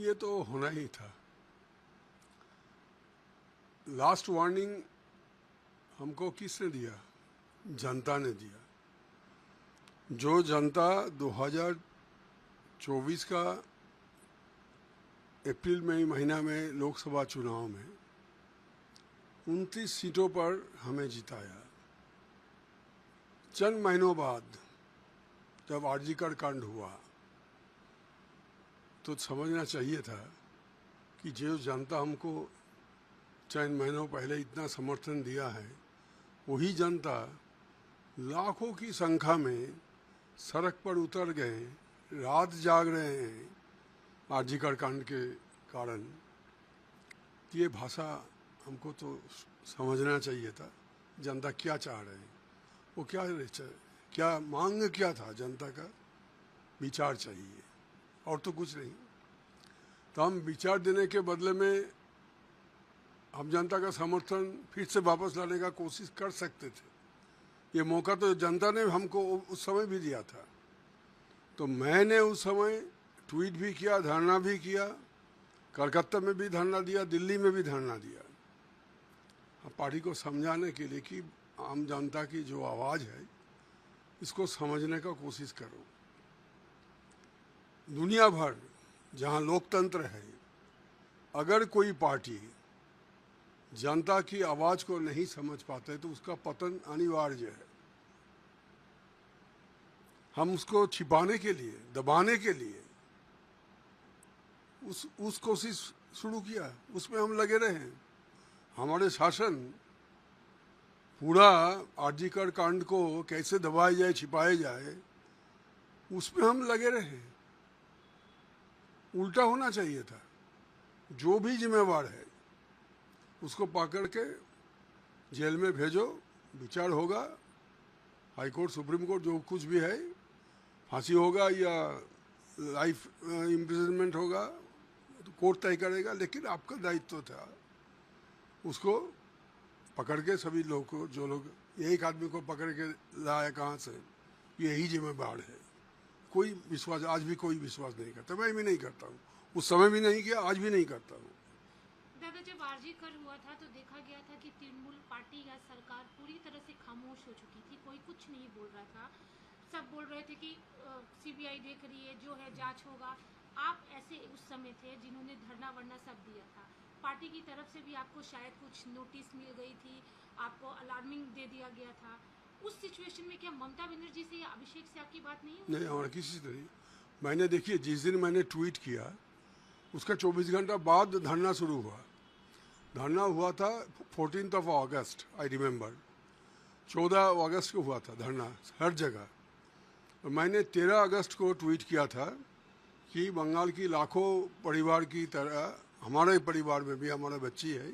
ये तो होना ही था। लास्ट वार्निंग हमको किसने दिया? जनता ने दिया। जो जनता 2024 का अप्रैल मई महीना में लोकसभा चुनाव में 29 सीटों पर हमें जिताया, चंद महीनों बाद जब आरजी कांड हुआ तो समझना चाहिए था कि जो जनता हमको चंद महीनों पहले इतना समर्थन दिया है, वही जनता लाखों की संख्या में सड़क पर उतर गए, रात जाग रहे हैं आरजी कांड के कारण। ये भाषा हमको तो समझना चाहिए था, जनता क्या चाह रहे हैं, वो क्या मांग क्या था जनता का। विचार चाहिए और तो कुछ नहीं। तो हम विचार देने के बदले में हम जनता का समर्थन फिर से वापस लाने का कोशिश कर सकते थे। ये मौका तो जनता ने हमको उस समय भी दिया था। तो मैंने उस समय ट्वीट भी किया, धरना भी किया, कलकत्ता में भी धरना दिया, दिल्ली में भी धरना दिया, पार्टी को समझाने के लिए कि आम जनता की जो आवाज़ है इसको समझने का कोशिश करो। दुनिया भर जहाँ लोकतंत्र है, अगर कोई पार्टी जनता की आवाज़ को नहीं समझ पाते तो उसका पतन अनिवार्य है। हम उसको छिपाने के लिए, दबाने के लिए उस कोशिश शुरू किया, उसमें हम लगे रहे। हमारे शासन पूरा आरजी कांड को कैसे दबाया जाए, छिपाया जाए, उसमें हम लगे रहे। उल्टा होना चाहिए था। जो भी जिम्मेवार है उसको पकड़ के जेल में भेजो, विचार होगा, हाई कोर्ट, सुप्रीम कोर्ट, जो कुछ भी है, फांसी होगा या लाइफ इम्प्रिजनमेंट होगा, तो कोर्ट तय करेगा। लेकिन आपका दायित्व था उसको पकड़ के सभी लोगों को, जो लोग एक आदमी को पकड़ के लाया कहाँ से, यही जिम्मेवार है। कोई विश्वास, आज भी कोई विश्वास नहीं करता, मैं भी नहीं करता हूँ, उस समय भी नहीं किया, आज भी नहीं करता हूँ। दादा, जब आरजी कर हुआ था तो देखा गया था कि तृणमूल पार्टी या सरकार पूरी तरह से खामोश हो चुकी थी, कोई कुछ नहीं बोल रहा था। सब बोल रहे थे कि सीबीआई देख रही है, जो है जांच होगा। आप ऐसे उस समय थे जिन्होंने धरना वरना सब दिया था। पार्टी की तरफ से भी आपको शायद कुछ नोटिस मिल गई थी, आपको अलार्मिंग दे दिया गया था। उस सिचुएशन में क्या ममता बनर्जी से या अभिषेक से आपकी बात नहीं हुई? नहीं, हमारा किसी से नहीं। मैंने, देखिए, जिस दिन मैंने ट्वीट किया उसका 24 घंटा बाद धरना शुरू हुआ। धरना हुआ था 14 अगस्त, आई रिमेंबर। 14 अगस्त को हुआ था धरना हर जगह। तो मैंने 13 अगस्त को ट्वीट किया था कि बंगाल की लाखों परिवार की तरह हमारे परिवार में भी हमारा बच्ची है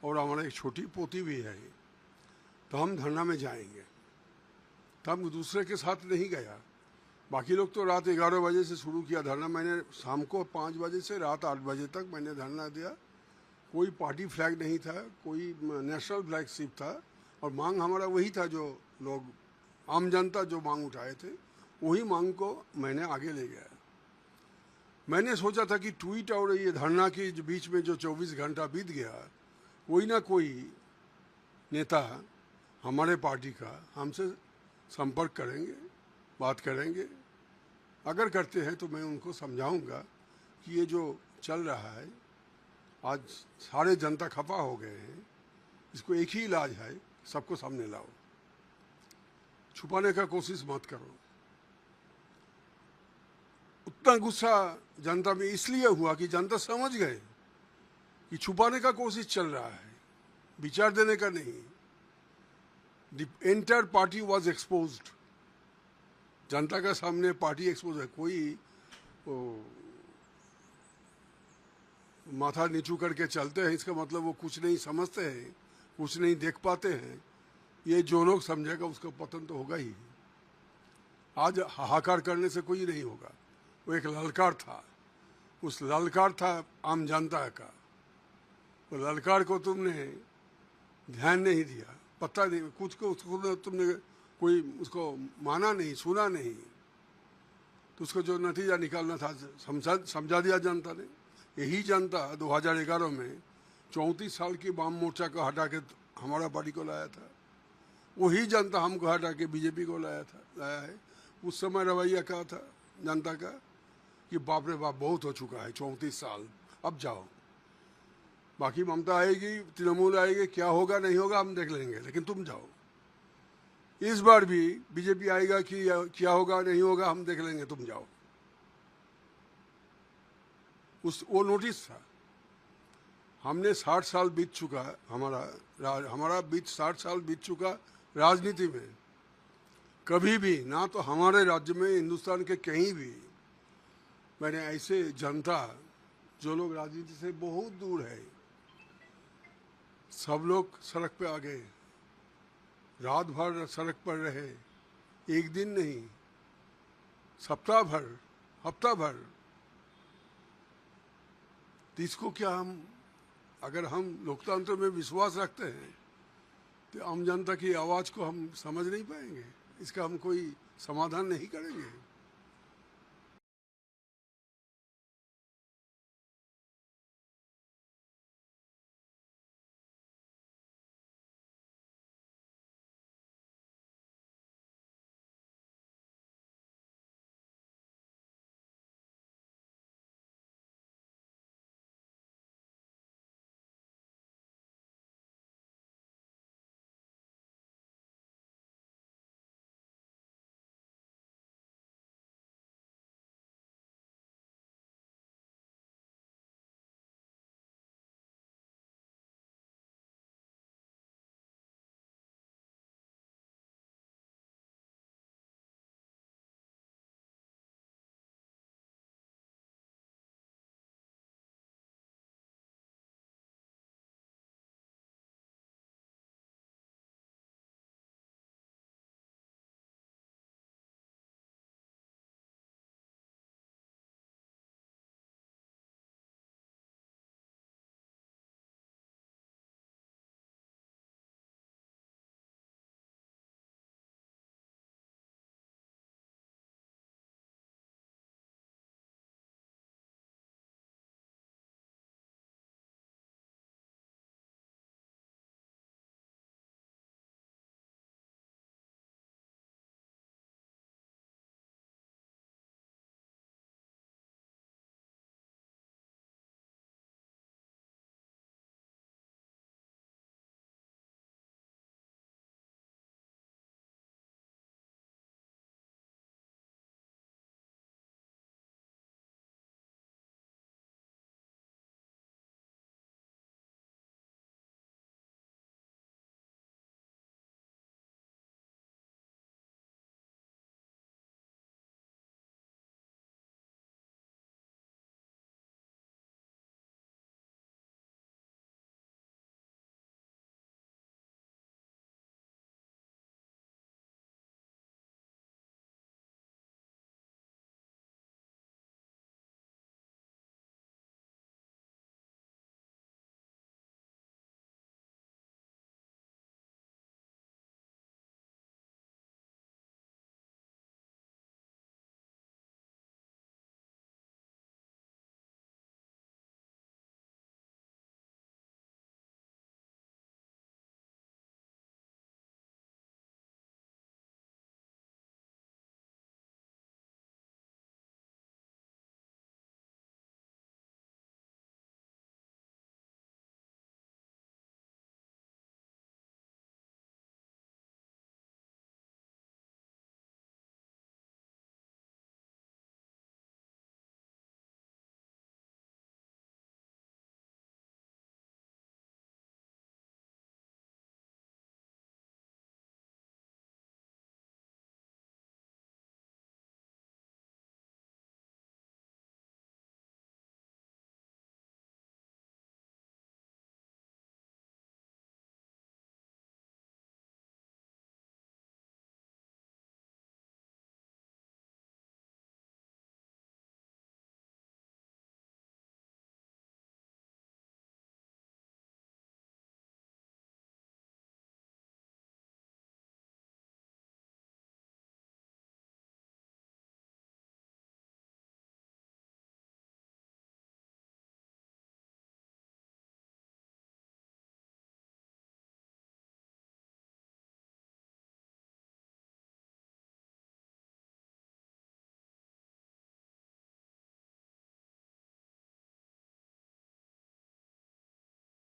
और हमारा एक छोटी पोती भी है, तो हम धरना में जाएंगे। तब दूसरे के साथ नहीं गया। बाकी लोग तो रात 11 बजे से शुरू किया धरना, मैंने शाम को 5 बजे से रात 8 बजे तक मैंने धरना दिया। कोई पार्टी फ्लैग नहीं था, कोई नेशनल फ्लैग शिप था, और मांग हमारा वही था जो लोग, आम जनता जो मांग उठाए थे, वही मांग को मैंने आगे ले गया। मैंने सोचा था कि ट्वीट और ये धरना के बीच में जो 24 घंटा बीत गया, कोई ना कोई नेता हमारे पार्टी का हमसे संपर्क करेंगे, बात करेंगे। अगर करते हैं तो मैं उनको समझाऊंगा कि ये जो चल रहा है, आज सारे जनता खफा हो गए हैं, इसको एक ही इलाज है, सबको सामने लाओ, छुपाने का कोशिश मत करो। उतना गुस्सा जनता में इसलिए हुआ कि जनता समझ गए कि छुपाने का कोशिश चल रहा है, विचार देने का नहीं। The entire party was exposed. जनता का सामने पार्टी एक्सपोज है। कोई माथा नीचू करके चलते हैं, इसका मतलब वो कुछ नहीं समझते हैं, कुछ नहीं देख पाते हैं। ये जो लोग समझेगा उसका पतन तो होगा ही। आज हाहाकार करने से कोई नहीं होगा। वो एक ललकार था, उस ललकार था आम जनता का। वो ललकार को तुमने ध्यान नहीं दिया, पता नहीं, कुछ को उसको तुमने कोई उसको माना नहीं, सुना नहीं, तो उसको जो नतीजा निकालना था समझा दिया जनता ने। यही जनता 2011 में 34 साल की वाम मोर्चा को हटा के हमारा पार्टी को लाया था। वही जनता हमको हटा के बीजेपी को लाया है। उस समय रवैया क्या था जनता का कि बाप रे बाप बहुत हो चुका है, 34 साल, अब जाओ, बाकी ममता आएगी, तृणमूल आएगी, क्या होगा नहीं होगा हम देख लेंगे, लेकिन तुम जाओ। इस बार भी बीजेपी आएगा कि क्या होगा नहीं होगा हम देख लेंगे, तुम जाओ। वो नोटिस था। हमने 60 साल बीत चुका, हमारा 60 साल बीत चुका राजनीति में। कभी भी ना तो हमारे राज्य में, हिंदुस्तान के कहीं भी मैंने ऐसे जनता जो लोग राजनीति से बहुत दूर है, सब लोग सड़क पे आ गए, रात भर सड़क पर रहे, एक दिन नहीं, सप्ताह भर, हफ्ता भर। तो इसको क्या हम, अगर हम लोकतंत्र में विश्वास रखते हैं तो आम जनता की आवाज़ को हम समझ नहीं पाएंगे, इसका हम कोई समाधान नहीं करेंगे।